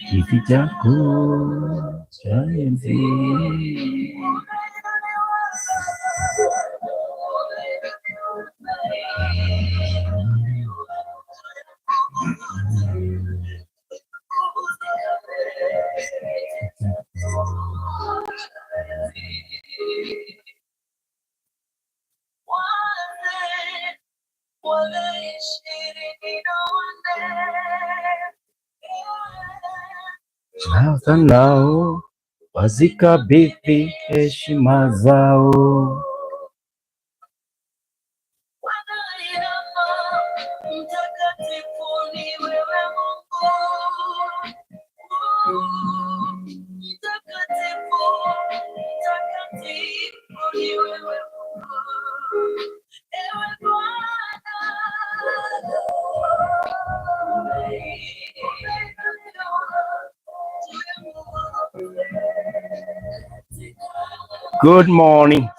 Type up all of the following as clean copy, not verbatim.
Kiti chako cha enzi. Sasa nao wazikabidhi heshima zao. Good morning.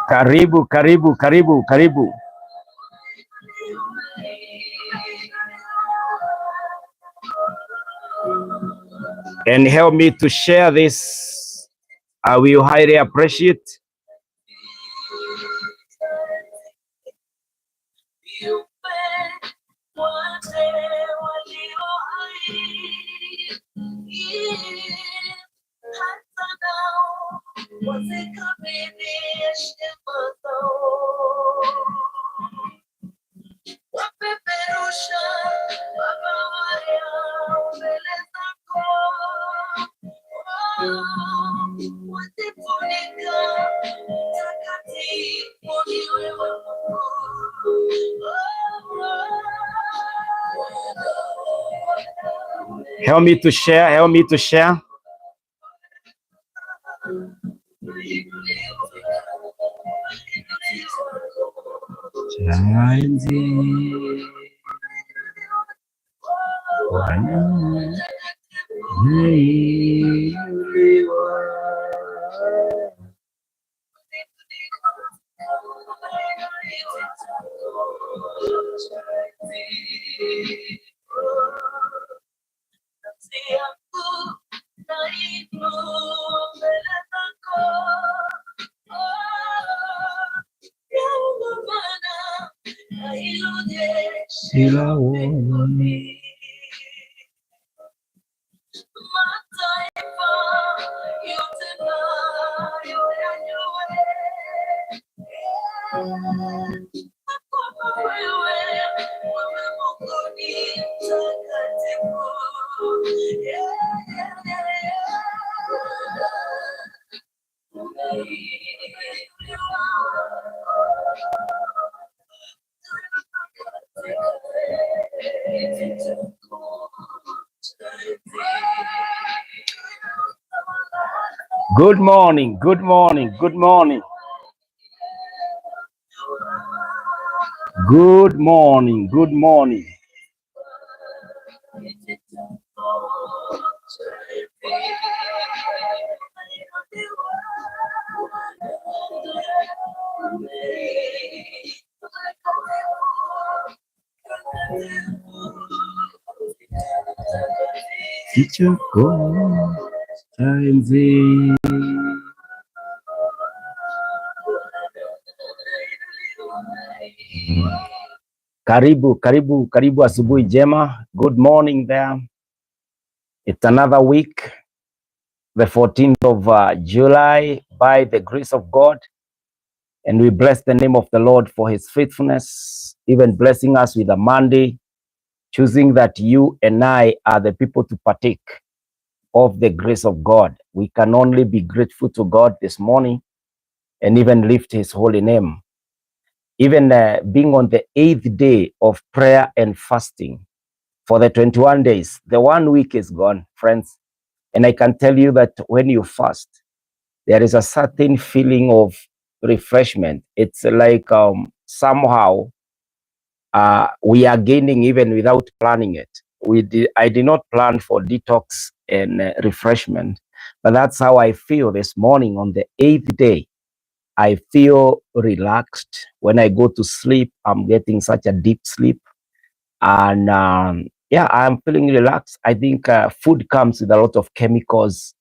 Karibu, karibu, karibu, karibu. And help me to share this. I will highly appreciate. Help me to share, help me to share. Good morning, good morning, good morning. Good morning, good morning. Kichoko cha enzi. Karibu, karibu, karibu asubuhi jema. Good morning there. It's another week, the 14th of July, by the grace of God. And we bless the name of the Lord for his faithfulness, even blessing us with a Monday, choosing that you and I are the people to partake of the grace of God. We can only be grateful to God this morning and even lift his holy name. Even being on the 8th day of prayer and fasting for the 21 days, the 1 week is gone, friends. And I can tell you that when you fast, there is a certain feeling of refreshment. It's like somehow we are gaining even without planning it. I did not plan for detox and refreshment, But that's how I feel this morning on the 8th day. I feel relaxed. When I go to sleep, I'm getting such a deep sleep. And yeah, I'm feeling relaxed. I think food comes with a lot of chemicals,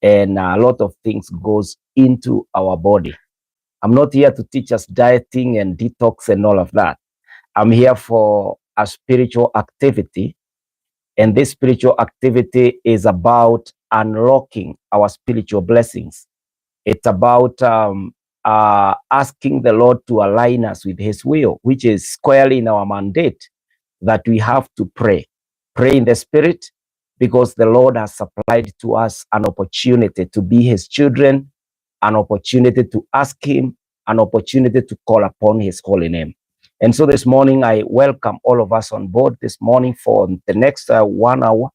and a lot of things goes into our body. I'm not here to teach us dieting and detox and all of that. I'm here for a spiritual activity, and this spiritual activity is about unlocking our spiritual blessings. It's about asking the Lord to align us with his will, which is squarely in our mandate, that we have to pray. Pray in the spirit, because the Lord has supplied to us an opportunity to be his children, an opportunity to ask him, an opportunity to call upon his holy name. And so this morning, I welcome all of us on board this morning for the next 1 hour.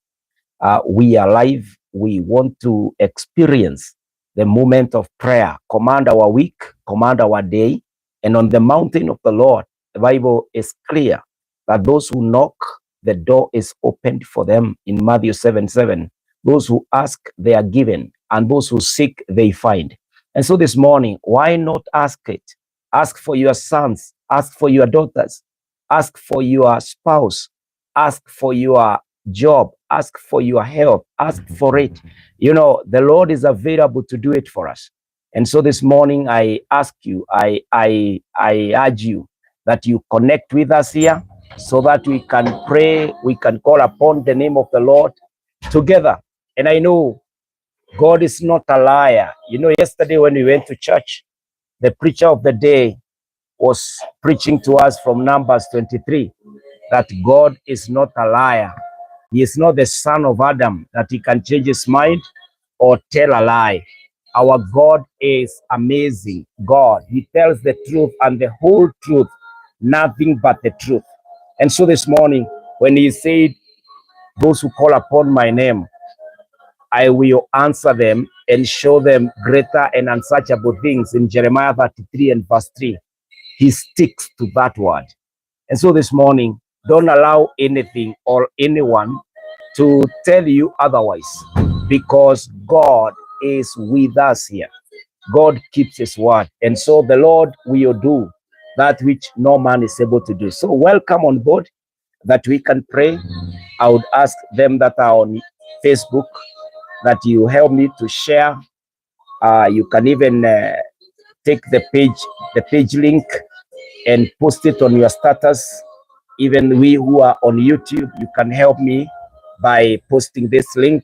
We are live. We want to experience the moment of prayer, command our week, command our day. And on the mountain of the Lord, the Bible is clear that those who knock, the door is opened for them in Matthew 7:7. Those who ask, they are given, and those who seek, they find. And so this morning, why not ask it? Ask for your sons, ask for your daughters, ask for your spouse, ask for your job, ask for your help, ask for it. You know, the Lord is available to do it for us. And so this morning, I ask you, I urge you that you connect with us here so that we can pray, we can call upon the name of the Lord together. And I know God is not a liar. You know, yesterday when we went to church, the preacher of the day was preaching to us from Numbers 23, that God is not a liar. He is not the son of Adam that he can change his mind or tell a lie. Our God is amazing God. He tells the truth and the whole truth, nothing but the truth. And so this morning, when he said, those who call upon my name, I will answer them and show them greater and unsearchable things, in Jeremiah 33 and verse 3, he sticks to that word. And so this morning, don't allow anything or anyone to tell you otherwise, because God is with us here. God keeps his word. And so the Lord will do that which no man is able to do. So welcome on board, that we can pray. I would ask them that are on Facebook that you help me to share. You can even take the page link and post it on your status. Even we who are on YouTube, you can help me by posting this link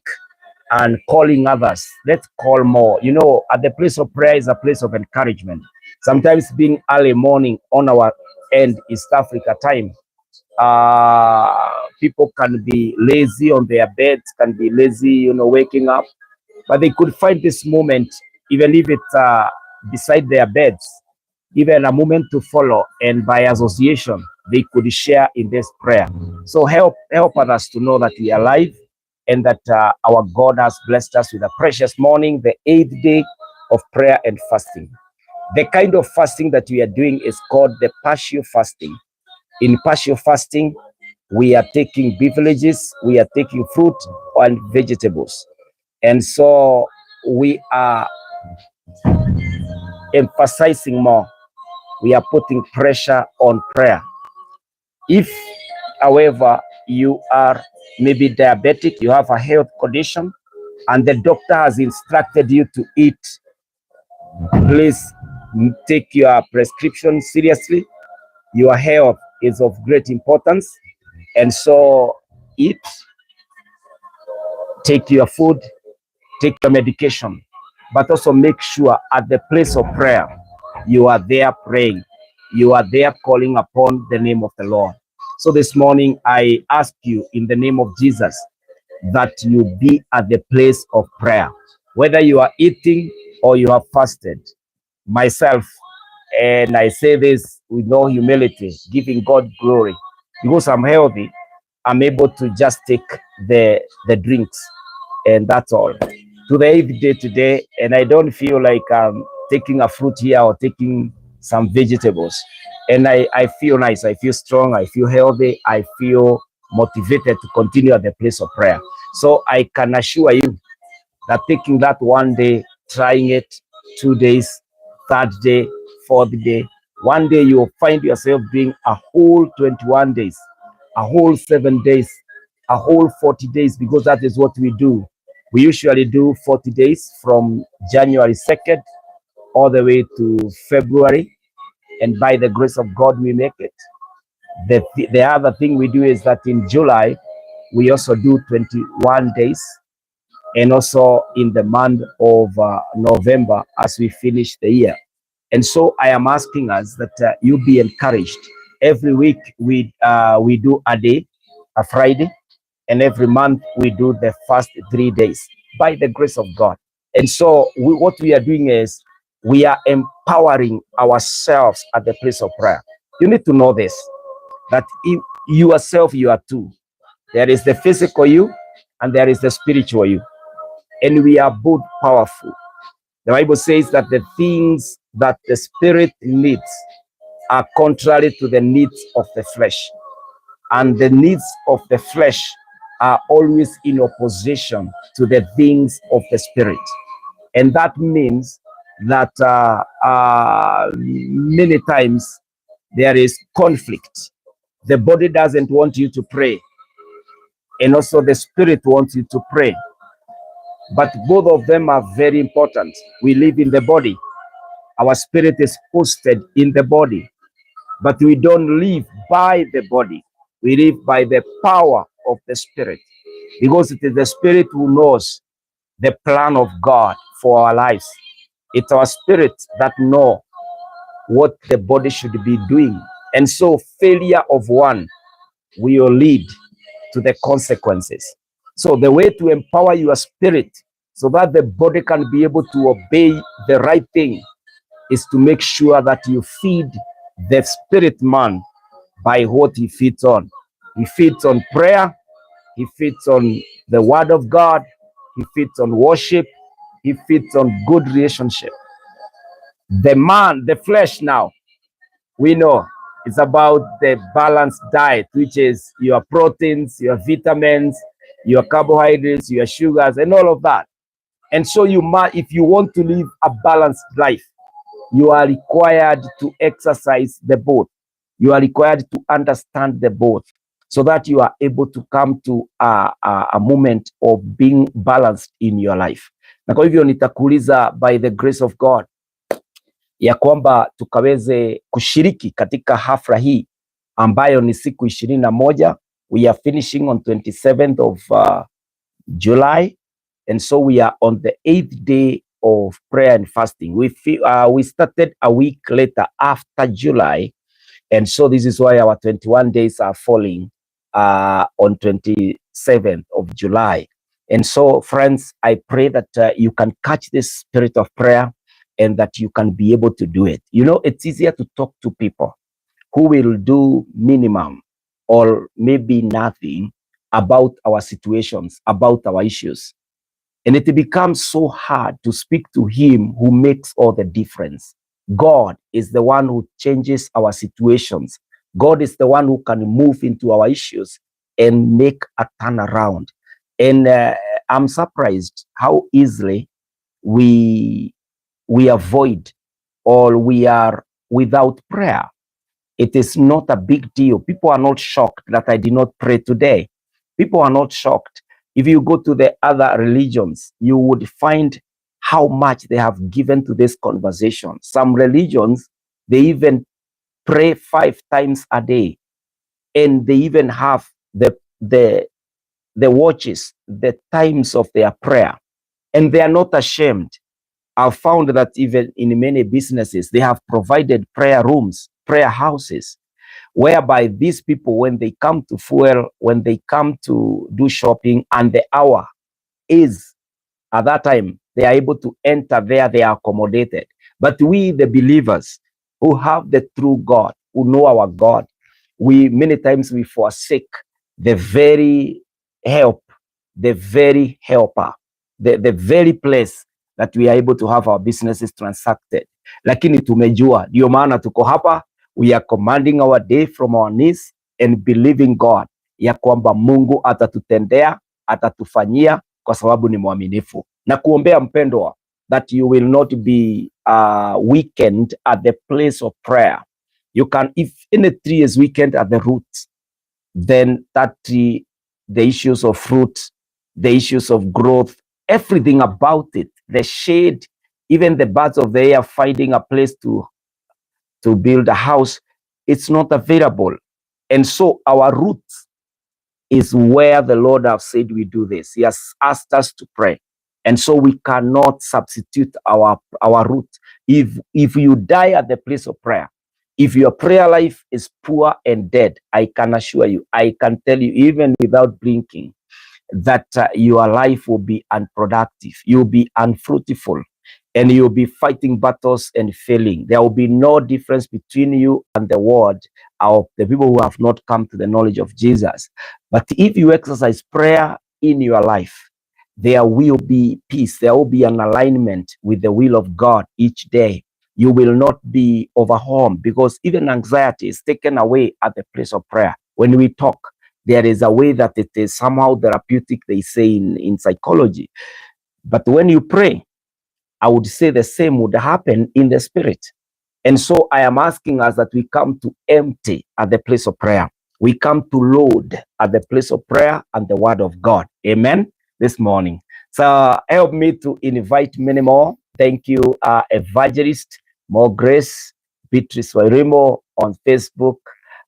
and calling others. Let's call more. You know, at the place of prayer is a place of encouragement. Sometimes being early morning on our end, East Africa time, people can be lazy on their beds, can be lazy, you know, waking up, but they could find this moment, even if it's beside their beds, even a moment to follow, and by association, they could share in this prayer. So help others to know that we are alive, and that our God has blessed us with a precious morning, the 8th day of prayer and fasting. The kind of fasting that we are doing is called the partial fasting. In partial fasting, we are taking beverages, we are taking fruit and vegetables. And so we are emphasizing more. We are putting pressure on prayer. If, however, you are maybe diabetic, you have a health condition, and the doctor has instructed you to eat, please take your prescription seriously. Your health is of great importance. And so eat, take your food, take your medication, but also make sure at the place of prayer, you are there praying. You are there calling upon the name of the Lord. So this morning, I ask you in the name of Jesus that you be at the place of prayer, whether you are eating or you have fasted. Myself, and I say this with no humility, giving God glory, because I'm healthy, I'm able to just take the drinks, and that's all. To the 8th day today, and I don't feel like taking a fruit here or taking some vegetables. And I feel nice, I feel strong, I feel healthy, I feel motivated to continue at the place of prayer. So I can assure you that taking that one day, trying it 2 days, third day, fourth day, one day you will find yourself doing a whole 21 days, a whole 7 days, a whole 40 days, because that is what we do. We usually do 40 days from January 2nd all the way to February, and by the grace of God, we make it. The other thing we do is that in July, we also do 21 days, and also in the month of November as we finish the year. And so I am asking us that you be encouraged. Every week we do a day, a Friday, and every month we do the first 3 days by the grace of God. And so what we are doing is we are empowering ourselves at the place of prayer. You need to know this, that if yourself, you are two. There is the physical you and there is the spiritual you. And we are both powerful. The Bible says that the things that the spirit needs are contrary to the needs of the flesh. And the needs of the flesh are always in opposition to the things of the spirit. And that means that many times there is conflict. The body doesn't want you to pray, and also the spirit wants you to pray. But both of them are very important. We live in the body. Our spirit is posted in the body, but we don't live by the body. We live by the power of the spirit, because it is the spirit who knows the plan of God for our lives. It's our spirit that know what the body should be doing. And so failure of one will lead to the consequences. So the way to empower your spirit so that the body can be able to obey the right thing is to make sure that you feed the spirit man by what he feeds on. He feeds on prayer, he feeds on the word of God, he feeds on worship, he feeds on good relationship. The man, the flesh now, we know it's about the balanced diet, which is your proteins, your vitamins, your carbohydrates, your sugars, and all of that. And so if you want to live a balanced life, you are required to exercise the both. You are required to understand the both, so that you are able to come to a moment of being balanced in your life. Na kwa hivyo nitakuuliza by the grace of God ya kwamba tukaweze kushiriki katika hafla hii ambayo ni siku 21. We are finishing on 27th of July, and so we are on the 8th day of prayer and fasting. We started a week later after July, and so this is why our 21 days are falling on 27th of July. And so, friends, I pray that you can catch this spirit of prayer and that you can be able to do it. You know, it's easier to talk to people who will do minimum or maybe nothing about our situations, about our issues. And it becomes so hard to speak to him who makes all the difference. God is the one who changes our situations. God is the one who can move into our issues and make a turnaround. And I'm surprised how easily we avoid or we are without prayer. It is not a big deal. People are not shocked that I did not pray today. People are not shocked. If you go to the other religions, you would find how much they have given to this conversation. Some religions, they even pray 5 times a day, and they even have the watches, the times of their prayer, and they are not ashamed. I've found that even in many businesses, they have provided prayer rooms, prayer houses, whereby these people, when they come to fuel, when they come to do shopping, and the hour is at that time, they are able to enter there, they are accommodated. But we, the believers who have the true God, who know our God, many times we forsake the very help, the very helper, the very place that we are able to have our businesses transacted. Lakini tumejua, ndio maana tuko hapa. We are commanding our day from our knees and believing God ya kwamba Mungu atatutendea, atatufanyia kwa sababu ni mwaminifu. Na kuombea mpendwa, that you will not be weakened at the place of prayer. You can, if any tree is weakened at the roots, then that tree, the issues of fruit, the issues of growth, everything about it, the shade, even the birds of the air finding a place to build a house, it's not available. And so our roots is where the Lord has said we do this. He has asked us to pray. And so we cannot substitute our root. If you die at the place of prayer, if your prayer life is poor and dead, I can assure you, I can tell you, even without blinking, that your life will be unproductive. You'll be unfruitful, and you'll be fighting battles and failing. There will be no difference between you and the world, of the people who have not come to the knowledge of Jesus. But if you exercise prayer in your life, there will be peace. There will be an alignment with the will of God each day. You will not be overwhelmed, because even anxiety is taken away at the place of prayer. When we talk, there is a way that it is somehow therapeutic, they say in psychology. But when you pray, I would say the same would happen in the spirit. And so I am asking us that we come to empty at the place of prayer. We come to load at the place of prayer and the word of God. Amen. This morning. So help me to invite many more. Thank you, Evangelist, more grace, Beatrice Wairimo on Facebook.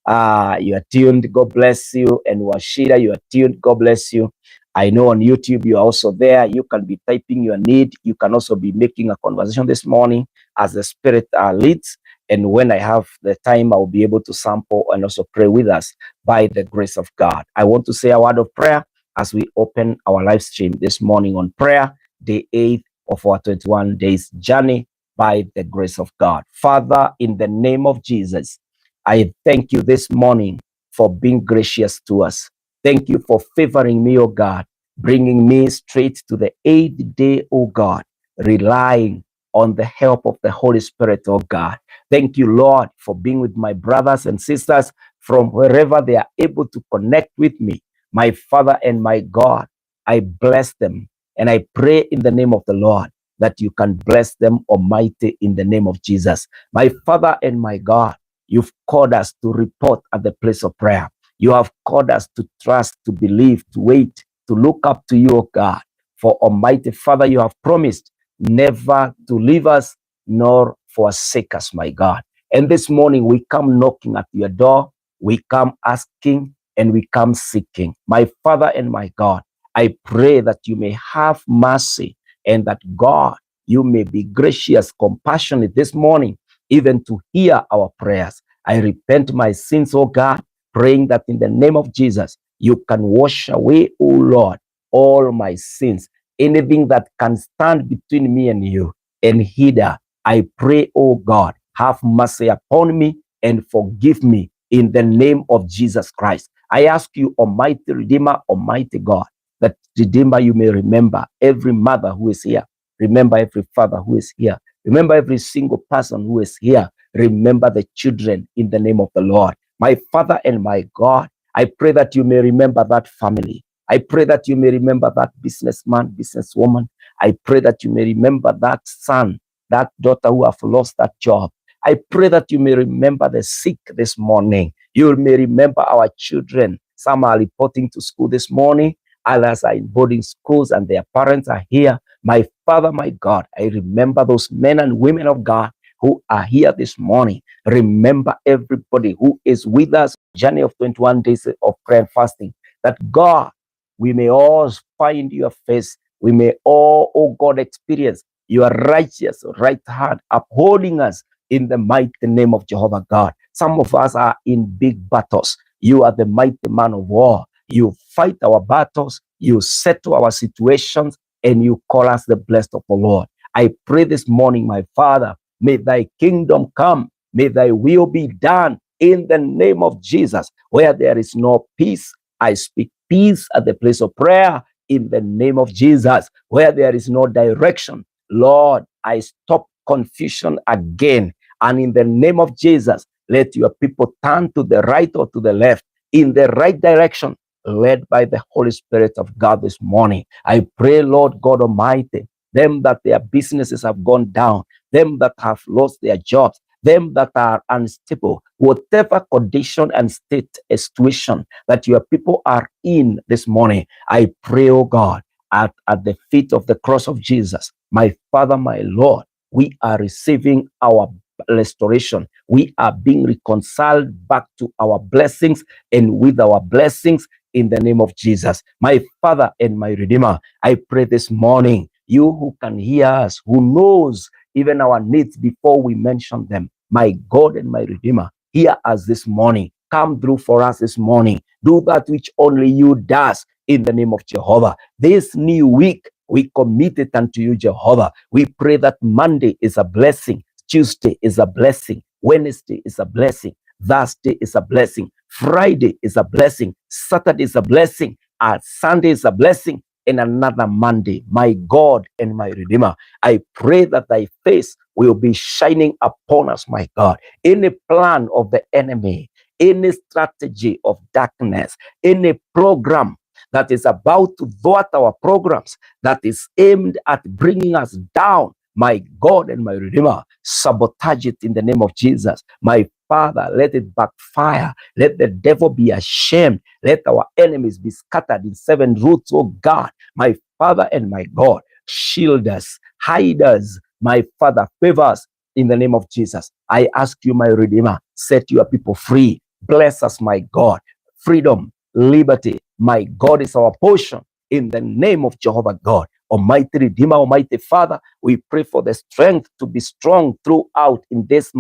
You are tuned. God bless you. And Washira, you are tuned. God bless you. I know on YouTube you are also there. You can be typing your need. You can also be making a conversation this morning as the Spirit leads. And when I have the time, I will be able to sample and also pray with us by the grace of God. I want to say a word of prayer as we open our live stream this morning on prayer, day 8 of our 21 days journey by the grace of God. Father, in the name of Jesus, I thank you this morning for being gracious to us. Thank you for favoring me, oh God, bringing me straight to the 8th day, oh God, relying on the help of the Holy Spirit, oh God. Thank you, Lord, for being with my brothers and sisters from wherever they are able to connect with me. My Father and my God, I bless them, and I pray in the name of the Lord that you can bless them, Almighty, in the name of Jesus. My Father and my God, you've called us to report at the place of prayer. You have called us to trust, to believe, to wait, to look up to you, O God. For Almighty Father, you have promised never to leave us nor forsake us, my God. And this morning we come knocking at your door, we come asking, and we come seeking. My Father and my God, I pray that you may have mercy, and that God, you may be gracious, compassionate this morning, even to hear our prayers. I repent my sins, oh God, praying that in the name of Jesus, you can wash away, oh Lord, all my sins, anything that can stand between me and you and hinder. I pray, oh God, have mercy upon me and forgive me in the name of Jesus Christ. I ask you, Almighty Redeemer, Almighty God, that Redeemer, you may remember every mother who is here. Remember every father who is here. Remember every single person who is here. Remember the children in the name of the Lord. My Father and my God, I pray that you may remember that family. I pray that you may remember that businessman, businesswoman. I pray that you may remember that son, that daughter who have lost that job. I pray that you may remember the sick this morning. You may remember our children. Some are reporting to school this morning. Others are in boarding schools and their parents are here. My Father, my God, I remember those men and women of God who are here this morning. Remember everybody who is with us, journey of 21 days of prayer and fasting, that God, we may all find your face. We may all, oh God, experience your righteous right hand upholding us in the mighty name of Jehovah God. Some of us are in big battles. You are the mighty man of war. You fight our battles, you settle our situations, and you call us the blessed of the Lord. I pray this morning, my Father, may thy kingdom come, may thy will be done in the name of Jesus. Where there is no peace, I speak peace at the place of prayer in the name of Jesus. Where there is no direction, Lord, I stop confusion again. And in the name of Jesus, let your people turn to the right or to the left in the right direction. led by the Holy Spirit of God this morning. I pray, Lord God Almighty, them that their businesses have gone down, them that have lost their jobs, them that are unstable, whatever condition and state, a situation that your people are in this morning, I pray, oh God, at the feet of the cross of Jesus, my Father, my Lord, we are receiving our restoration. We are being reconciled back to our blessings and with our blessings in the name of Jesus. My Father and my Redeemer, I pray this morning, you who can hear us, who knows even our needs before we mention them, my God and my Redeemer, hear us this morning. Come through for us this morning. Do that which only you does in the name of Jehovah. This new week, we commit it unto you, Jehovah. We pray that Monday is a blessing, Tuesday is a blessing, Wednesday is a blessing, Thursday is a blessing, Friday is a blessing, Saturday is a blessing, Sunday is a blessing, and another Monday. My God and my Redeemer, I pray that thy face will be shining upon us, my God. Any plan of the enemy, any strategy of darkness, any program that is about to thwart our programs, that is aimed at bringing us down, my God and my Redeemer, sabotage it in the name of Jesus. My Father, let it backfire. Let the devil be ashamed. Let our enemies be scattered in seven roots, oh God. My Father and my God, shield us, hide us, my Father, favor us in the name of Jesus. I ask you, my Redeemer, set your people free. Bless us, my God. Freedom, liberty, my God, is our portion in the name of Jehovah God. Almighty Redeemer, Almighty Father, we pray for the strength to be strong throughout in this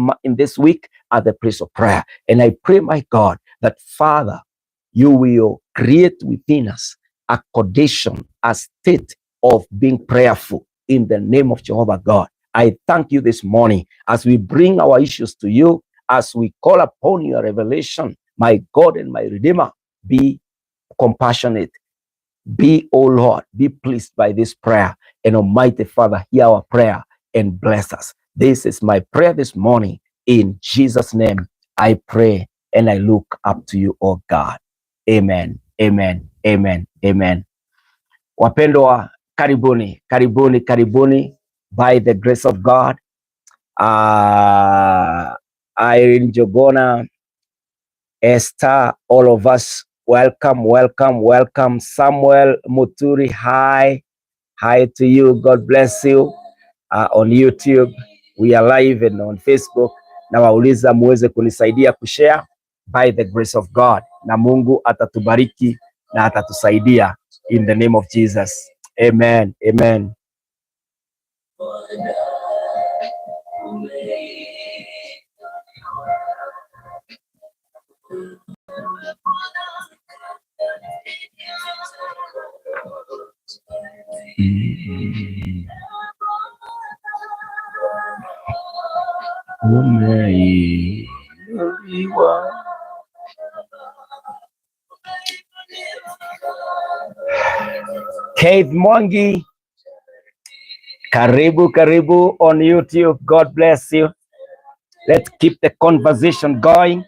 week at the place of prayer. And I pray, my God, that Father, you will create within us a condition, a state of being prayerful in the name of Jehovah God. I thank you this morning as we bring our issues to you, as we call upon your revelation, my God and my Redeemer. Be compassionate. Be, oh Lord, be pleased by this prayer. And Almighty Father, hear our prayer and bless us. This is my prayer this morning. In Jesus' name, I pray and I look up to you, oh God. Amen, amen, amen, amen. Wapendwa, karibuni, karibuni, karibuni. By the grace of God, Irene Jogona, Esther, all of us, welcome, welcome, welcome. Samuel Muturi, hi to you. God bless you. On YouTube, we are live, and on Facebook. Na wauliza muweze kunisaidia kushare by the grace of God, na Mungu atatubariki na atatusaidia in the name of Jesus. Amen, amen. Kate Mwangi, karibu karibu on YouTube. God bless you. Let's keep the conversation going.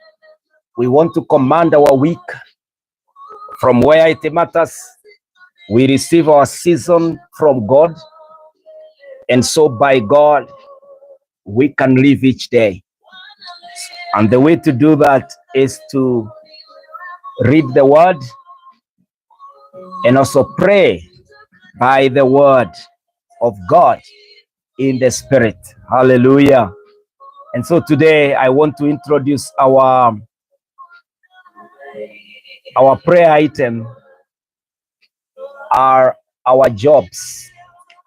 We want to command our week from where it matters. We receive our season from God, and so by God we can live each day. And the way to do that is to read the word and also pray by the word of God in the spirit. Hallelujah. And so today I want to introduce our prayer item are our jobs,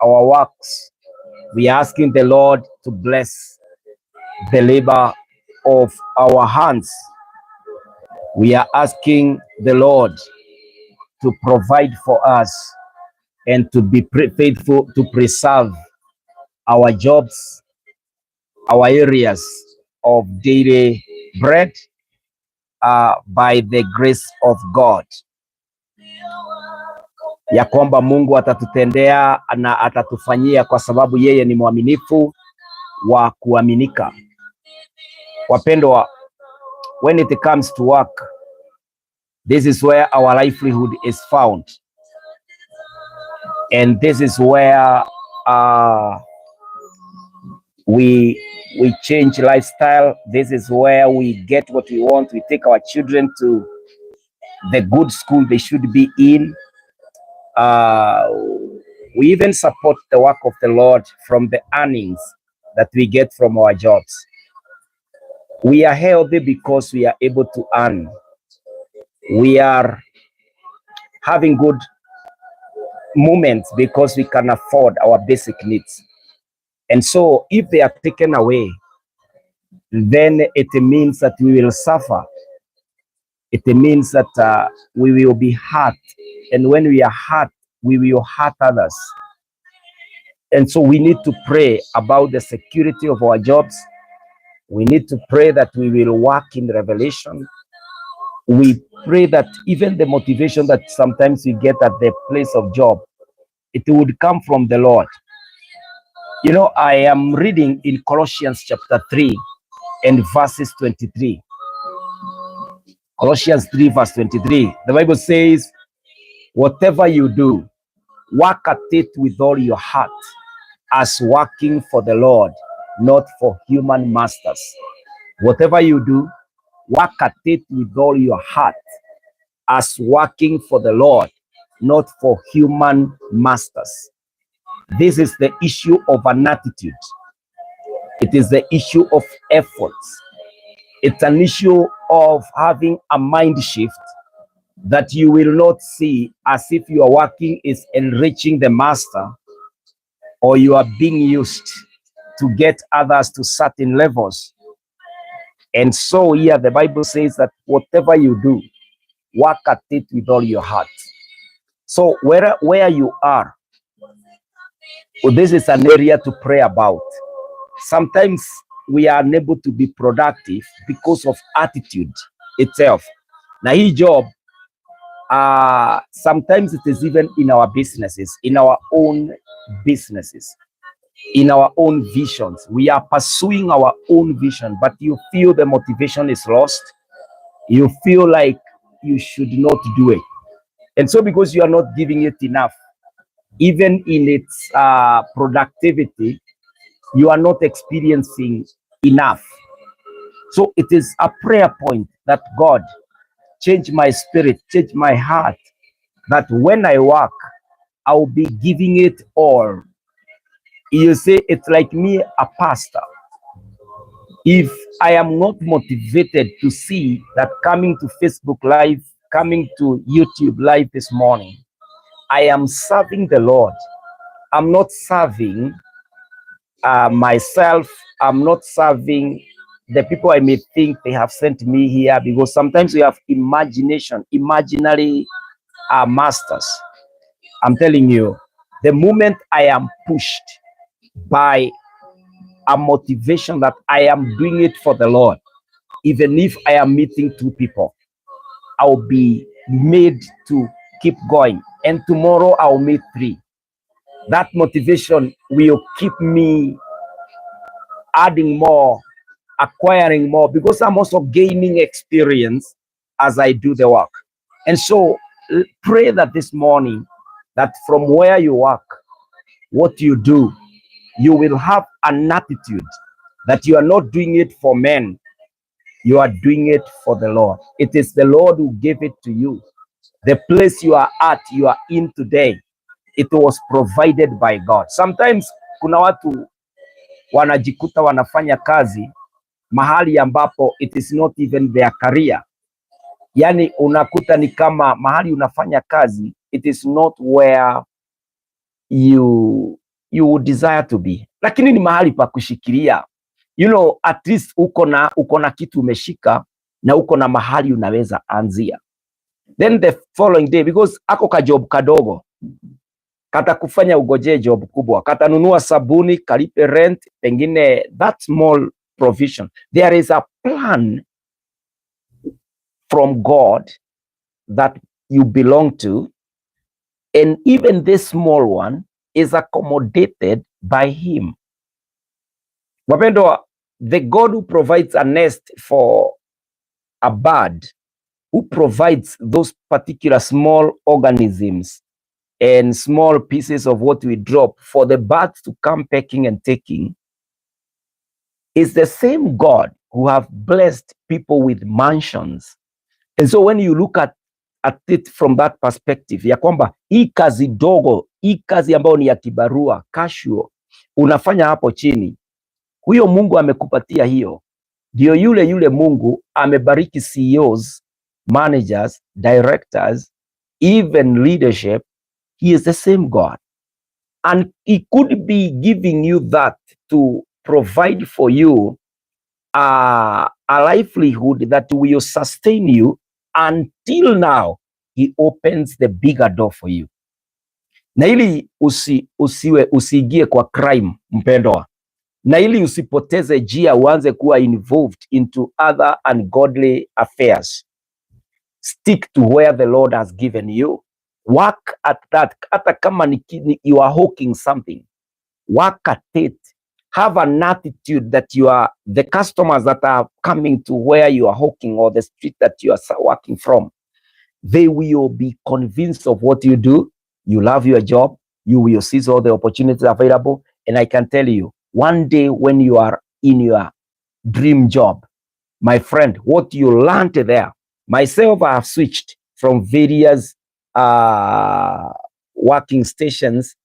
our works. We are asking the Lord to bless the labor of our hands. We are asking the Lord to provide for us and to be faithful to preserve our jobs, our areas of daily bread by the grace of God. Ya kwamba Mungu atatutendea na atatufanyia kwa sababu yeye ni mwaminifu wa kuaminika. Wapendwa, when it comes to work, This is where our livelihood is found. And this is where we change lifestyle. This is where we get what we want. We take our children to the good school they should be in. We even support the work of the Lord from the earnings that we get from our jobs. We are healthy because we are able to earn. We are having good moments because we can afford our basic needs. And so if they are taken away, then it means that we will suffer. It means that we will be hurt. And when we are hurt, we will hurt others. And so we need to pray about the security of our jobs. We need to pray that we will walk in revelation. We pray that even the motivation that sometimes we get at the place of job, it would come from the Lord. You know, I am reading in Colossians chapter 3 and verses 23. Colossians 3 verse 23. The Bible says, whatever you do, work at it with all your heart, as working for the Lord, not for human masters. Whatever you do, work at it with all your heart, as working for the Lord, not for human masters. This is the issue of an attitude. It is the issue of efforts. It's an issue of having a mind shift that you will not see as if your working is enriching the master, or you are being used to get others to certain levels. And so here the Bible says that whatever you do, work at it with all your heart. So where you are, well, this is an area to pray about. Sometimes we are unable to be productive because of attitude itself. Now, his job, sometimes it is even in our businesses, in our own businesses, in our own visions. We are pursuing our own vision, but you feel the motivation is lost. You feel like you should not do it. And so because you are not giving it enough, even in its productivity, you are not experiencing enough. So it is a prayer point that God, change my spirit, change my heart, that when I work, I'll be giving it all. You say, it's like me, a pastor. If I am not motivated to see that coming to Facebook Live, coming to YouTube Live this morning, I am serving the Lord. I'm not serving myself. I'm not serving the people I may think they have sent me here, because sometimes we have imagination, imaginary masters. I'm telling you, the moment I am pushed by a motivation that I am doing it for the Lord, even if I am meeting 2 people, I'll be made to keep going. And tomorrow I'll meet 3. That motivation will keep me adding more, acquiring more, because I'm also gaining experience as I do the work. And so pray that this morning, that from where you work, what you do, you will have an attitude that you are not doing it for men, you are doing it for the Lord. It is the Lord who gave it to you. The place you are at, you are in today, it was provided by God. Sometimes kuna watu wanajikuta wanafanya kazi mahali ambapo it is not even their career. Yani unakuta ni kama mahali unafanya kazi, it is not where you desire to be, lakini ni mahali pa kushikilia. You know, at least uko na kitu umeshika na uko na mahali unaweza anzia. Then the following day, because ako ka job kadogo, kata kufanya ugoje job kubwa, kata nunua sabuni, kalipe rent, pengine that small provision. There is a plan from God that you belong to, and even this small one is accommodated by him. Wapendwa, the God who provides a nest for a bird who provides those particular small organisms and small pieces of what we drop for the birds to come pecking and taking, is the same God who have blessed people with mansions. And so when you look at it from that perspective, ya kwamba hii kazi dogo, hii kazi ambayo ni ya kibarua, casual, unafanya hapo chini, huyo Mungu amekupatia hiyo, ndio yule Mungu amebariki CEOs, managers, directors, even leadership. He is the same God. And he could be giving you that to provide for you a livelihood that will sustain you until now he opens the bigger door for you. Na ili usiingie kwa crime, mpendwa, na ili usipoteze njia uanze kuwa involved into other ungodly affairs, stick to where the Lord has given you. Work at that. Hata kama you are hawking something, work at it. Have an attitude that you are the customers that are coming to where you are hawking or the street that you are working from, they will be convinced of what you do. You love your job. You will seize all the opportunities available. And I can tell you, one day when you are in your dream job, my friend, what you learned there, myself, I have switched from various working stations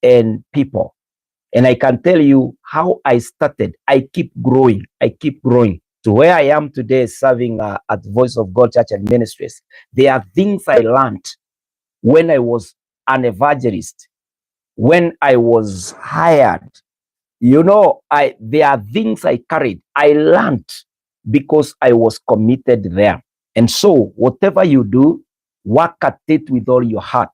and people. And I can tell you how I started. I keep growing. To where I am today, serving at Voice of God Church and Ministries. There are things I learned when I was an evangelist, when I was hired. You know, there are things I carried. I learned because I was committed there. And so whatever you do, work at it with all your heart,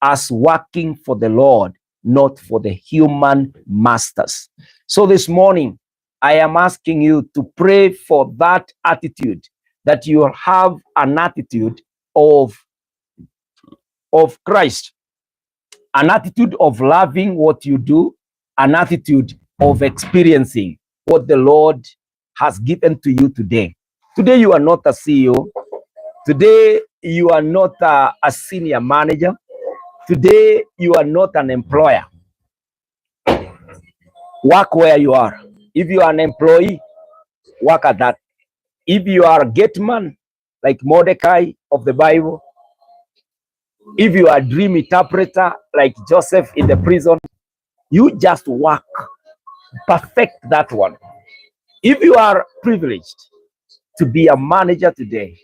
as working for the Lord, not for the human masters. So this morning, I am asking you to pray for that attitude, that you have an attitude of Christ, an attitude of loving what you do, an attitude of experiencing what the Lord has given to you today. Today, you are not a CEO. Today, you are not a senior manager. Today, you are not an employer. Work where you are. If you are an employee, work at that. If you are a gateman, like Mordecai of the Bible, if you are a dream interpreter, like Joseph in the prison, you just work. Perfect that one. If you are privileged to be a manager today,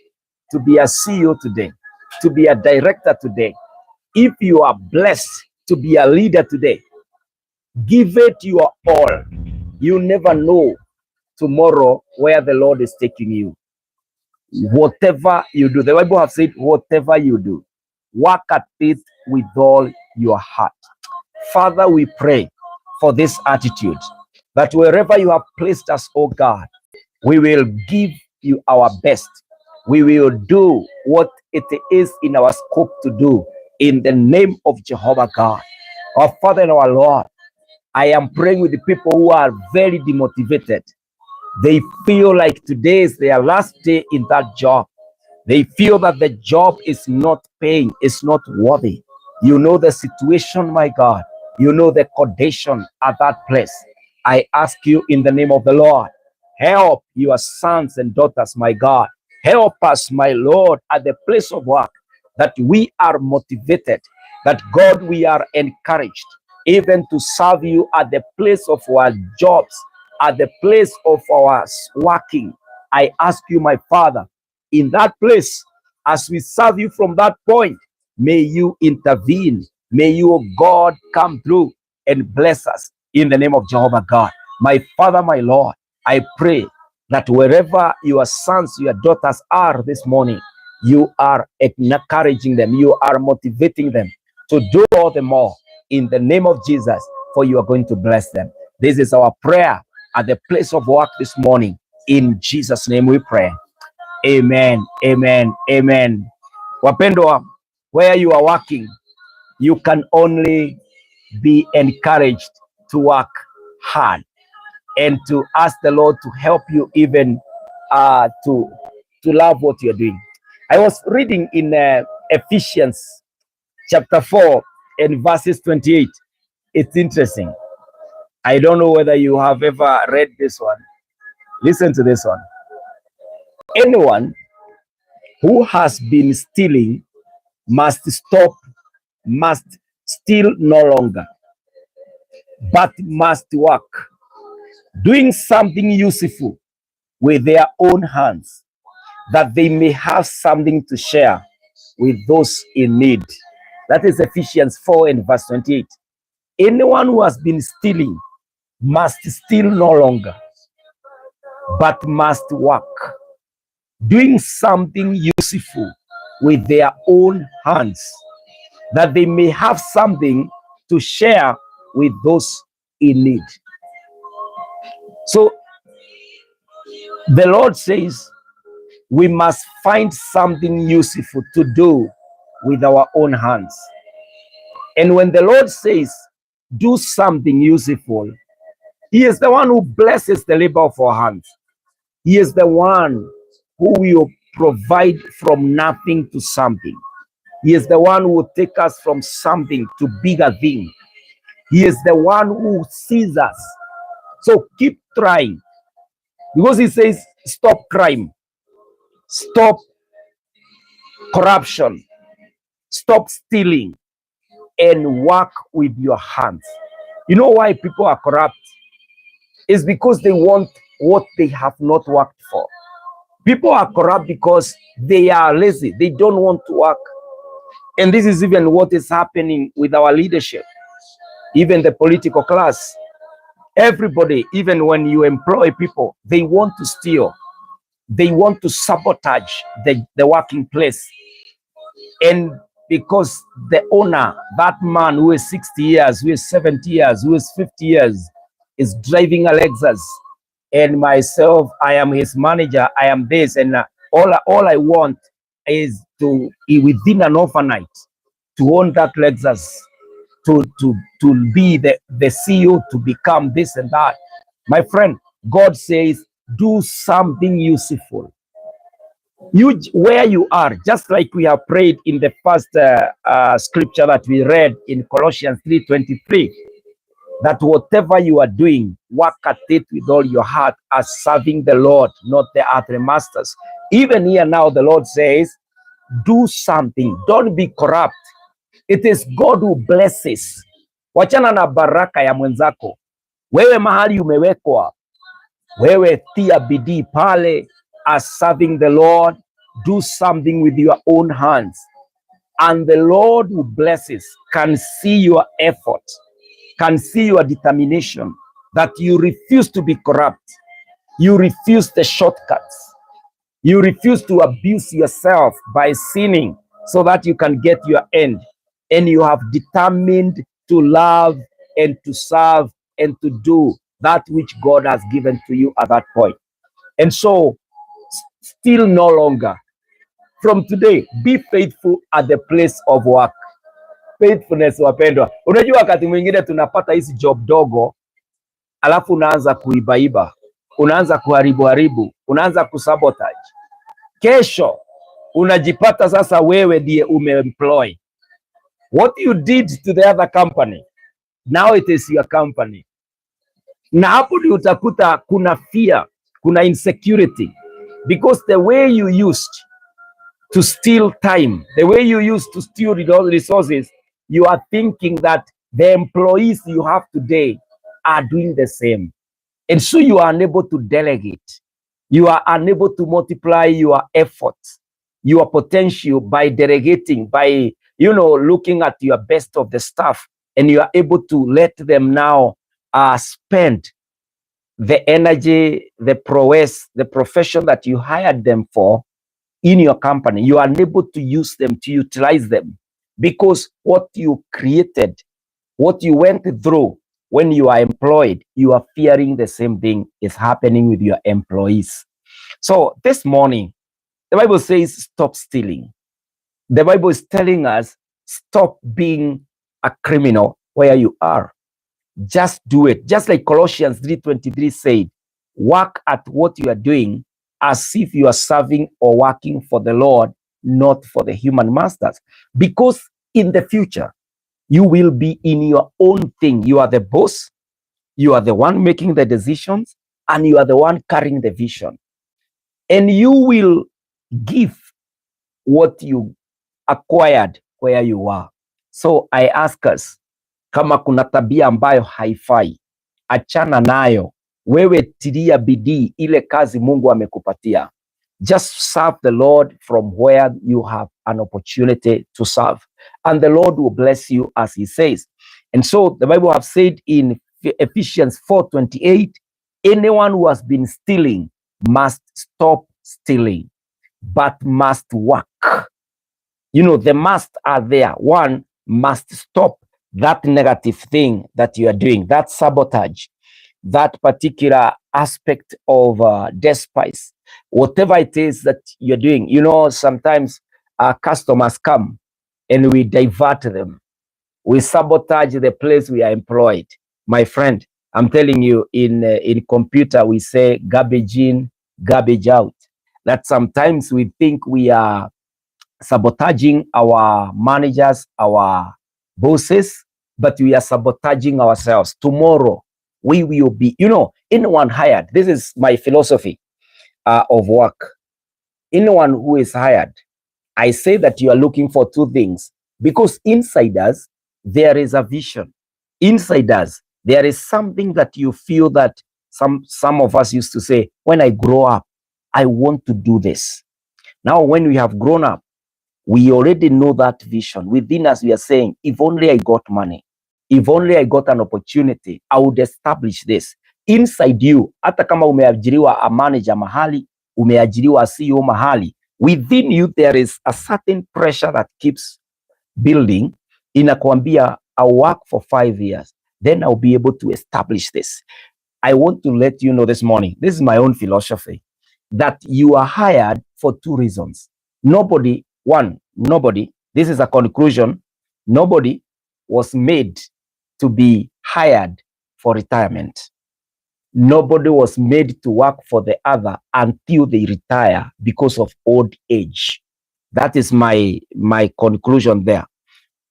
to be a CEO today, to be a director today, if you are blessed to be a leader today, give it your all. You never know tomorrow where the Lord is taking you. Whatever you do, the Bible has said, whatever you do, work at it with all your heart. Father, we pray for this attitude, that wherever you have placed us, oh God, we will give you our best. We will do what it is in our scope to do, in the name of Jehovah God. Our Father and our Lord, I am praying with the people who are very demotivated. They feel like today is their last day in that job. They feel that the job is not paying, it's not worthy. You know the situation, my God. You know the condition at that place. I ask you in the name of the Lord, help your sons and daughters, my God. Help us, my Lord, at the place of work, that we are motivated, that God, we are encouraged, even to serve you at the place of our jobs, at the place of our working. I ask you, my Father, in that place, as we serve you from that point, may you intervene. May you, God, come through and bless us in the name of Jehovah God. My Father, my Lord, I pray that wherever your sons, your daughters are this morning, you are encouraging them, you are motivating them to do all the more in the name of Jesus, for you are going to bless them. This is our prayer at the place of work this morning. In Jesus' name we pray. Amen, amen, amen. Wapendwa, where you are working, you can only be encouraged to work hard and to ask the Lord to help you even to love what you're doing. I was reading in Ephesians chapter 4 and verses 28. It's interesting. I don't know whether you have ever read this one. Listen to this one. Anyone who has been stealing must stop, must steal no longer, but must work, doing something useful with their own hands, that they may have something to share with those in need. That is Ephesians 4 and verse 28. Anyone who has been stealing must steal no longer, but must work, doing something useful with their own hands, that they may have something to share with those in need. So the Lord says we must find something useful to do with our own hands. And when the Lord says do something useful, He is the one who blesses the labor of our hands. He is the one who will provide from nothing to something. He is the one who will take us from something to bigger thing. He is the one who sees us. So keep trying, because He says stop crime, stop corruption, stop stealing, and work with your hands. You know why people are corrupt? It's because they want what they have not worked for. People are corrupt because they are lazy. They don't want to work. And this is even what is happening with our leadership, even the political class. Everybody, even when you employ people, they want to steal. They want to sabotage the working place. And because the owner, that man who is 60 years, who is 70 years, who is 50 years, is driving a Lexus, and myself, I am his manager, I am this, and all I want is to, within an overnight, to own that Lexus, to be the CEO, to become this and that. My friend, God says, do something useful. You, where you are, just like we have prayed in the first scripture that we read in Colossians 3:23, that whatever you are doing, work at it with all your heart as serving the Lord, not the earthly masters. Even here now, the Lord says, do something. Don't be corrupt. It is God who blesses. Wachana na baraka ya mwenzako. Wewe mahali umewekwa, wewe tia bidii pale as serving the Lord. Do something with your own hands. And the Lord who blesses can see your effort, can see your determination, that you refuse to be corrupt. You refuse the shortcuts. You refuse to abuse yourself by sinning so that you can get your end. And you have determined to love and to serve and to do that which God has given to you at that point. And so, still no longer. From today, be faithful at the place of work. Faithfulness, wapendwa. Unajua wakati mwingine tunapata hizi job dogo, alafu unaanza kuibaiba, unaanza kuharibu, unaanza kusabotage. Kesho unajipata sasa wewe ndiye umeemploy. What you did to the other company, now it is your company. Na hapo ndio utakuta kuna fear, kuna insecurity, because the way you used to steal time, the way you used to steal resources, you are thinking that the employees you have today are doing the same. And so you are unable to delegate. You are unable to multiply your efforts, your potential by delegating, by, looking at your best of the staff, and you are able to let them now spend the energy, the prowess, the profession that you hired them for in your company. You are unable to use them, to utilize them, because what you created, what you went through when you are employed, you are fearing the same thing is happening with your employees. So this morning, the Bible says, stop stealing. The Bible is telling us, stop being a criminal where you are. Just do it. Just like Colossians 3:23 said, work at what you are doing as if you are serving or working for the Lord, not for the human masters. Because in the future, you will be in your own thing. You are the boss, you are the one making the decisions, and you are the one carrying the vision. And you will give what you acquired where you are. So I ask us, kama kuna tabia ambayo haifai, achana nayo. Wewe tilia bidii ile kazi Mungu amekupatia. Just serve the Lord from where you have an opportunity to serve. And the Lord will bless you as he says. And so the Bible have said in Ephesians 4:28, anyone who has been stealing must stop stealing, but must work. You know, the must are there. One must stop that negative thing that you are doing, that sabotage, that particular aspect of despise, whatever it is that you're doing. You know, sometimes our customers come and we divert them. We sabotage the place we are employed. My friend, I'm telling you, in computer, we say garbage in, garbage out. That sometimes we think we are sabotaging our managers, our bosses, but we are sabotaging ourselves. Tomorrow, we will be, you know, anyone hired. This is my philosophy of work. Anyone who is hired, I say that you are looking for two things, because inside us, there is a vision. Inside us, there is something that you feel that some of us used to say, when I grow up, I want to do this. Now, when we have grown up, we already know that vision. Within us, we are saying, if only I got money, if only I got an opportunity, I would establish this. Inside you, hata kama umeajiriwa a manager mahali, umeajiriwa a CEO mahali, within you there is a certain pressure that keeps building. Inakwambia, I'll work for 5 years, then I'll be able to establish this. I want to let you know this morning, this is my own philosophy, that you are hired for two reasons. Nobody, this is a conclusion, nobody was made to be hired for retirement. Nobody was made to work for the other until they retire because of old age. That is my conclusion there.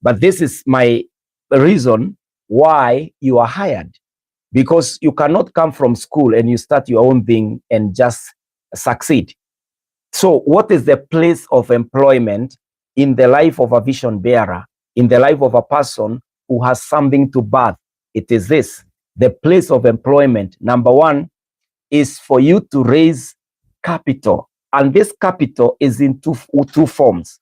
But this is my reason why you are hired. Because you cannot come from school and you start your own thing and just succeed. So what is the place of employment in the life of a vision bearer, in the life of a person who has something to birth? It is this. The place of employment, number one, is for you to raise capital. And this capital is in two forms.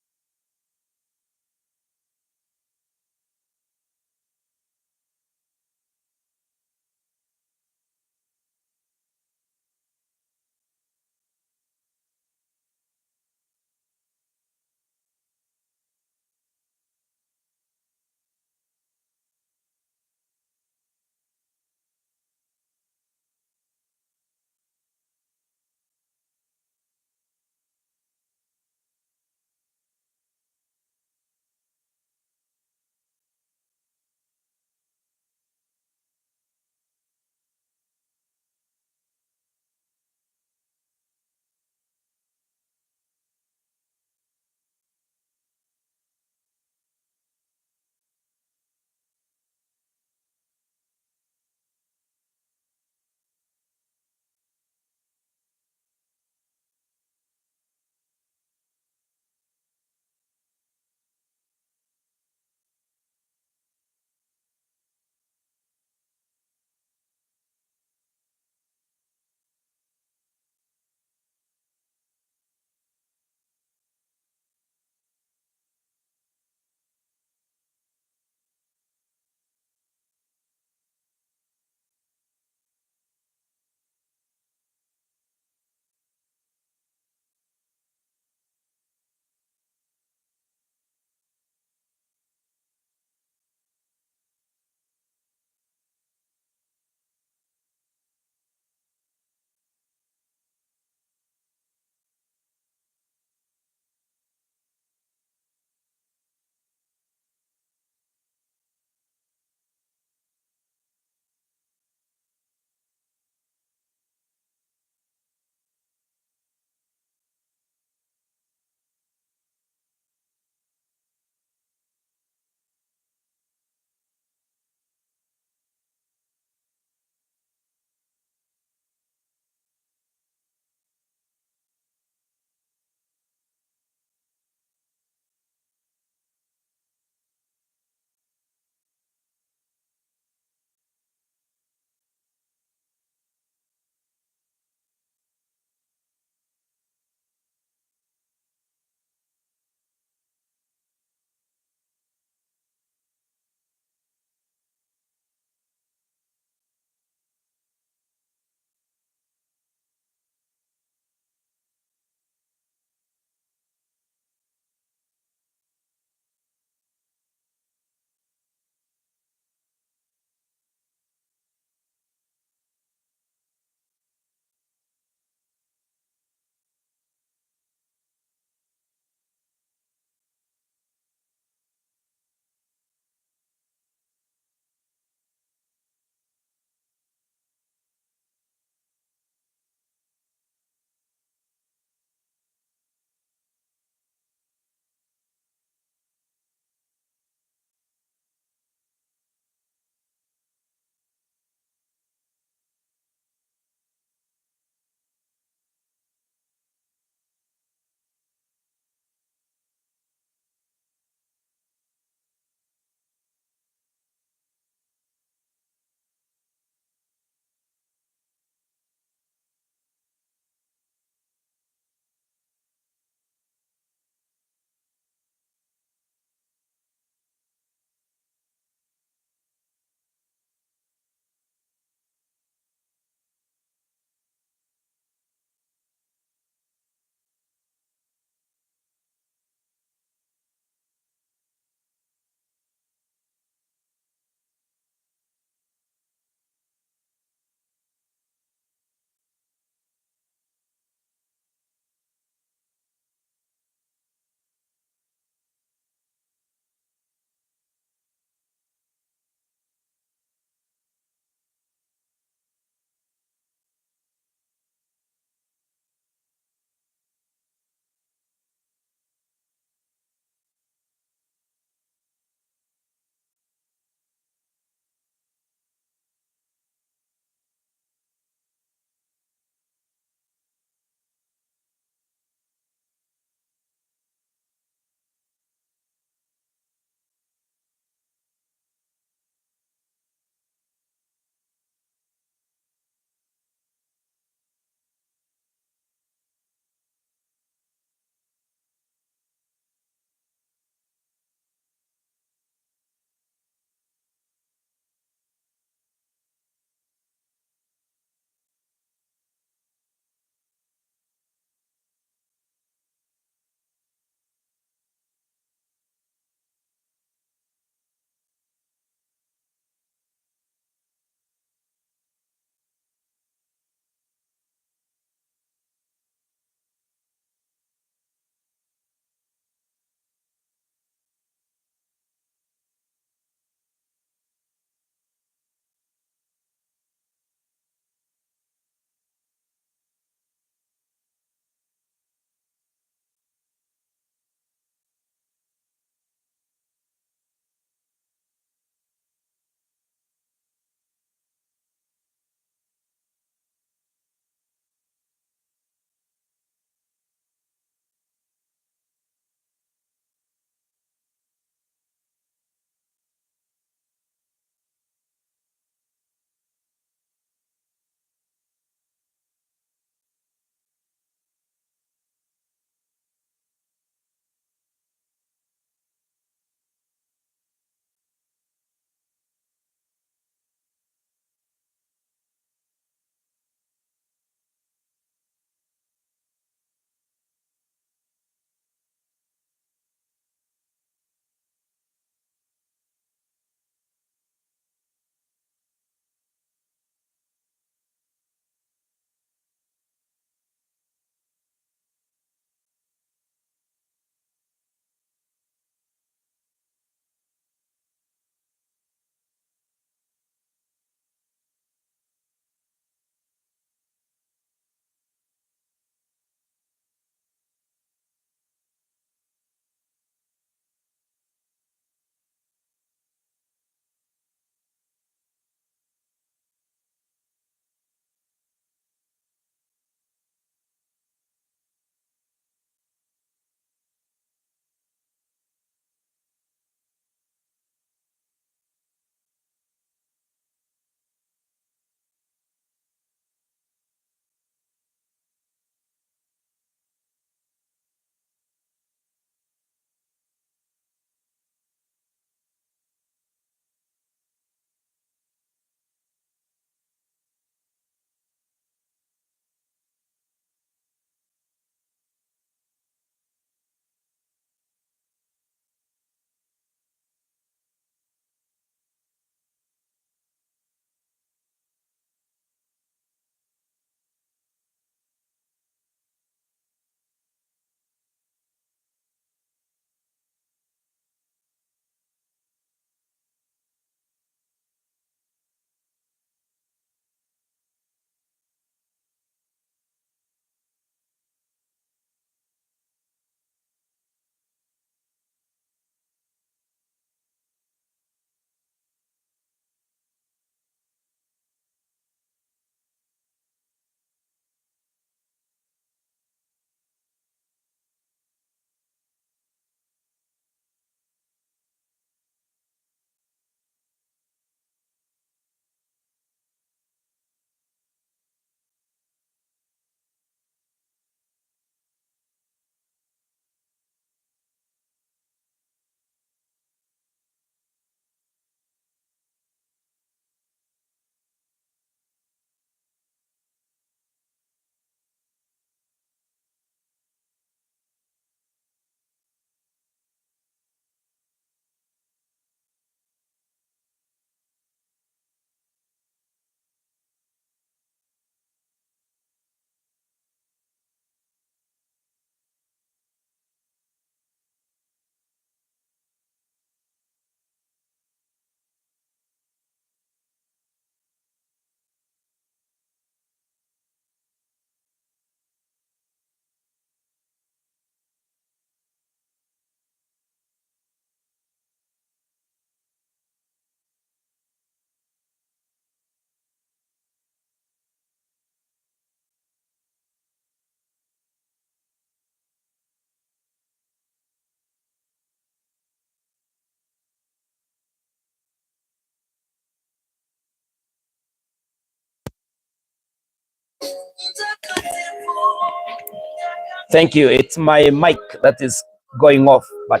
Thank you. It's my mic that is going off, but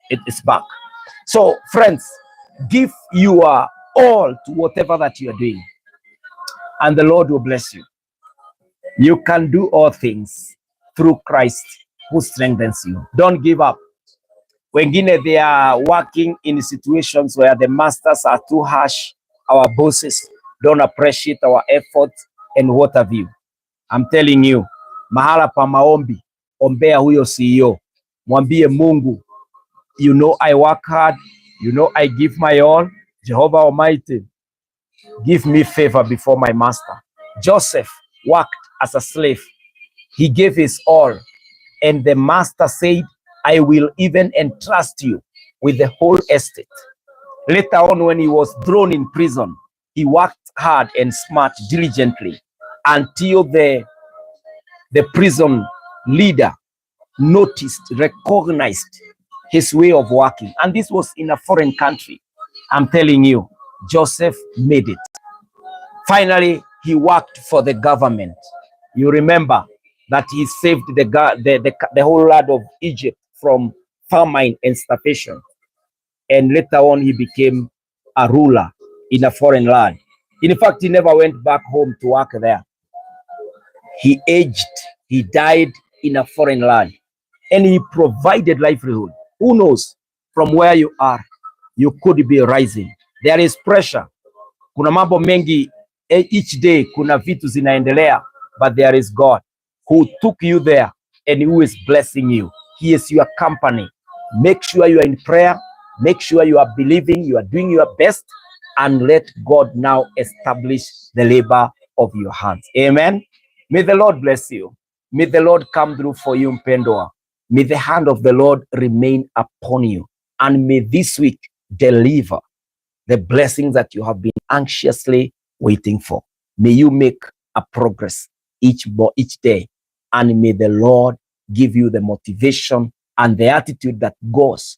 it is back. So, friends, give your all to whatever that you are doing, and the Lord will bless you. You can do all things through Christ who strengthens you. Don't give up. Wengine, they are working in situations where the masters are too harsh. Our bosses don't appreciate our effort and what have you. I'm telling you, mahala pa maombi, ombea huyo CEO. Mwambie Mungu, you know I work hard, you know I give my all. Jehovah Almighty, give me favor before my master. Joseph worked as a slave. He gave his all, and the master said, I will even entrust you with the whole estate. Later on, when he was thrown in prison, he worked hard and smart diligently until the prison leader noticed, recognized his way of working. And this was in a foreign country. I'm telling you, Joseph made it. Finally, he worked for the government. You remember that he saved the whole land of Egypt from famine and starvation. And later on, he became a ruler in a foreign land. In fact, he never went back home to work there. He aged, he died in a foreign land, and he provided livelihood. Who knows, from where you are, you could be rising. There is pressure. Kuna mambo mengi, each day kuna vitu zinaendelea, but there is God who took you there and who is blessing you. He is your company. Make sure you are in prayer. Make sure you are believing, you are doing your best, and let God now establish the labor of your hands. Amen. May the Lord bless you. May the Lord come through for you, mpendwa. May the hand of the Lord remain upon you, and may this week deliver the blessings that you have been anxiously waiting for. May you make a progress each day, and may the Lord give you the motivation and the attitude that goes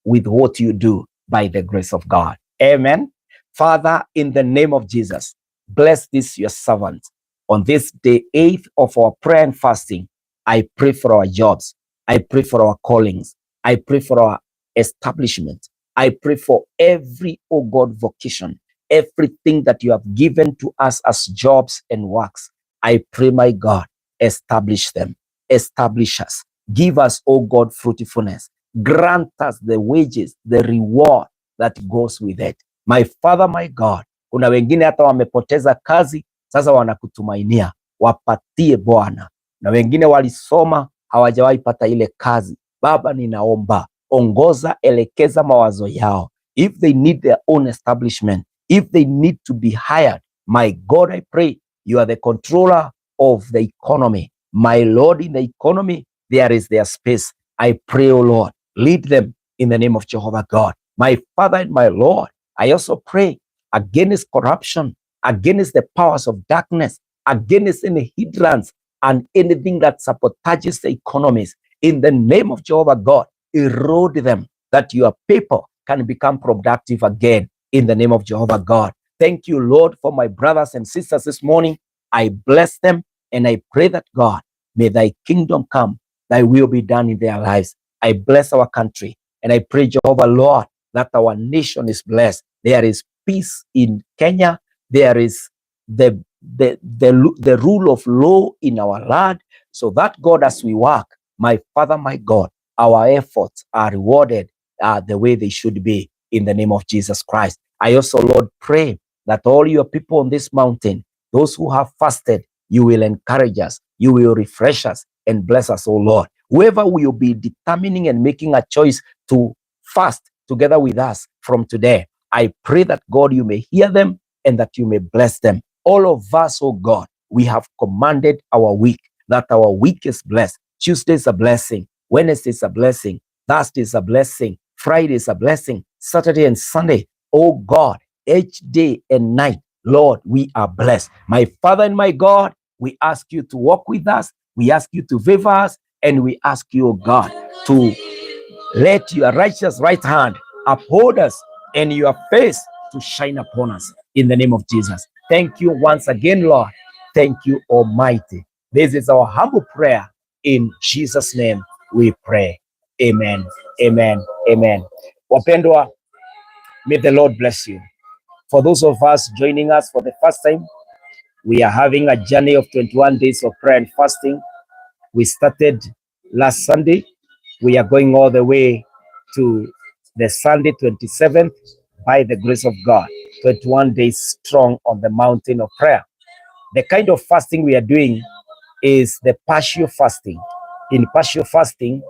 with what you do by the grace of God. Amen. Father, in the name of Jesus, bless this your servant. On this day 8th of our prayer and fasting, I pray for our jobs. I pray for our callings. I pray for our establishment. I pray for every, oh God, vocation, everything that you have given to us as jobs and works. I pray, my God, establish them, establish us. Give us, oh God, fruitfulness. Grant us the wages, the reward that goes with it. My Father, my God, kuna wengine hata wamepoteza kazi, sasa wanakutumainia, wapatie Bwana. Na wengine walisoma, hawajawahi pata ile kazi. Baba, ninaomba, ongoza, elekeza mawazo yao. If they need their own establishment, if they need to be hired, my God, I pray, you are the controller of the economy. My Lord, in the economy, there is their space. I pray, oh Lord, lead them in the name of Jehovah God. My Father and my Lord, I also pray against corruption, against the powers of darkness, against any hindrance and anything that sabotages the economies. In the name of Jehovah God, erode them, that your people can become productive again. In the name of Jehovah God. Thank you, Lord, for my brothers and sisters this morning. I bless them, and I pray that, God, may thy kingdom come, thy will be done in their lives. I bless our country, and I pray, Jehovah, Lord, that our nation is blessed. There is peace in Kenya. There is the rule of law in our land, so that, God, as we work, my Father, my God, our efforts are rewarded the way they should be, in the name of Jesus Christ. I also, Lord, pray that all your people on this mountain, those who have fasted, you will encourage us, you will refresh us and bless us, oh Lord. Whoever will be determining and making a choice to fast together with us from today, I pray that, God, you may hear them and that you may bless them. All of us, oh God, we have commanded our week, that our week is blessed. Tuesday is a blessing. Wednesday is a blessing. Thursday is a blessing. Friday is a blessing. Saturday and Sunday, oh God, each day and night, Lord, we are blessed. My Father and my God, we ask you to walk with us. We ask you to favor us. And we ask you, oh God, to let your righteous right hand uphold us and your face to shine upon us, in the name of Jesus. Thank you once again, Lord. Thank you, Almighty. This is our humble prayer In Jesus' name we pray. Amen. Amen. Amen. Wapendwa, may the Lord bless you. For those of us joining us for the first time, we are having a journey of 21 days of prayer and fasting. We started last Sunday. We are going all the way to the Sunday 27th by the grace of God. 21 days strong on the mountain of prayer. The kind of fasting we are doing is the partial fasting. In partial fasting,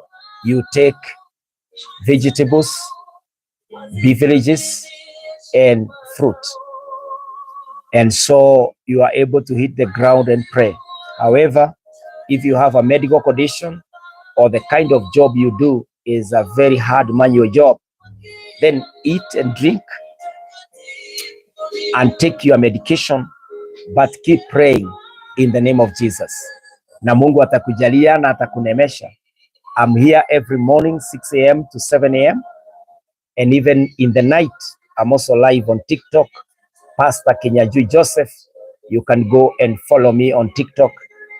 you take vegetables, beverages, and fruit. And so you are able to hit the ground and pray. However, if you have a medical condition or the kind of job you do is a very hard manual job, then eat and drink and take your medication, but keep praying in the name of Jesus. Na Mungu atakujalia na atakunemesha. I'm here every morning 6 a.m. to 7 a.m. and even in the night I'm also live on TikTok, Pastor Kinyanjui Joseph. You can go and follow me on TikTok.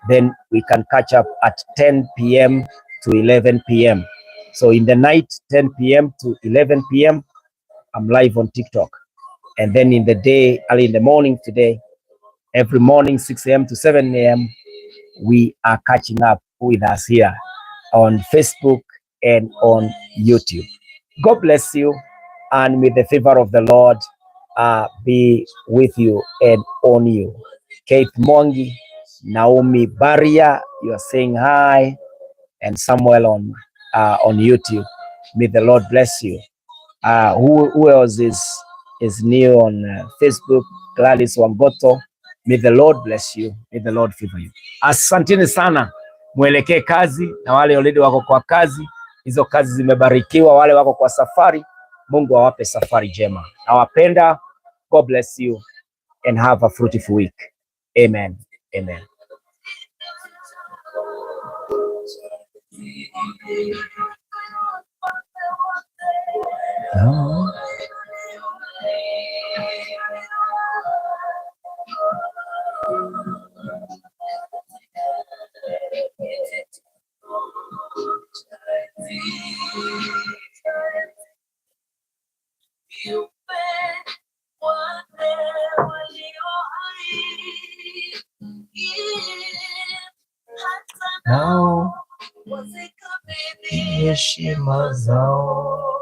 Then we can catch up at 10 p.m. to 11 p.m. So in the night, 10 p.m. to 11 p.m., I'm live on TikTok. And then in the day, early in the morning today, every morning, 6 a.m. to 7 a.m., we are catching up with us here on Facebook and on YouTube. God bless you, and may the favor of the Lord be with you and on you. Kate Mwangi, Naomi Baria, you are saying hi, and Samuel on YouTube. May the Lord bless you. Who else is new on Facebook? Gladys Wamboto. May the Lord bless you. May the Lord favor you. Asanteni sana, mwelekee kazi, na wale already wako kwa kazi, hizo kazi zimebarikiwa. Wale wako kwa safari, Mungu awape safari njema. Nawapenda. God bless you and have a fruitful week. Amen. Amen. No. Now, heshima zao